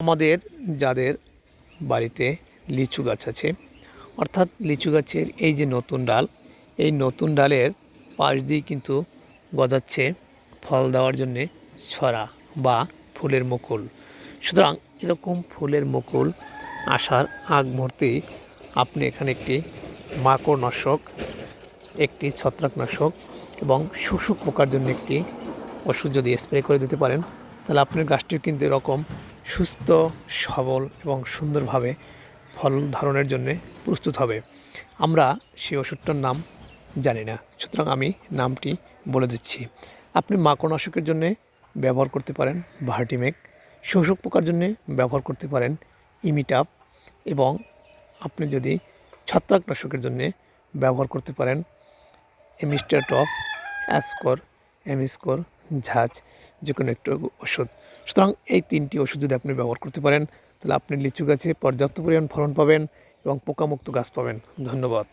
আমাদের যাদের বাড়িতে লিচু গাছ আছে, অর্থাৎ লিচু গাছের এই যে নতুন ডাল, এই নতুন ডালের পাশ দিয়ে কিন্তু গজাচ্ছে ফল দেওয়ার জন্যে ছড়া বা ফুলের মুকুল। সুতরাং এরকম ফুলের মুকুল আসার আগ মুহূর্তেই আপনি এখানে একটি মাকড়নাশক, একটি ছত্রাকনাশক এবং শোষক পোকার জন্য একটি ওষুধ যদি স্প্রে করে দিতে পারেন, তাহলে আপনার গাছটিও কিন্তু এরকম সুস্থ সবল এবং সুন্দরভাবে ফল ধারণের জন্যে প্রস্তুত হবে। আমরা সেই ওষুধটার নাম জানি না, সুতরাং আমি নামটি বলে দিচ্ছি। আপনি মাকড়নাশকের জন্যে ব্যবহার করতে পারেন ভার্টিমেক, শোষক পোকার জন্যে ব্যবহার করতে পারেন ইমিটাপ, এবং আপনি যদি ছত্রাকনাশকের জন্যে ব্যবহার করতে পারেন এমিস্টারটপ, অ্যাসকর, এমিস্কর, ঝাঁজ, যে কোনো একটু ওষুধ। সুতরাং এই 3টি ওষুধ যদি আপনি ব্যবহার করতে পারেন, তাহলে আপনি লিচু গাছে পর্যাপ্ত পরিমাণ ফলন পাবেন এবং পোকামুক্ত গাছ পাবেন। ধন্যবাদ।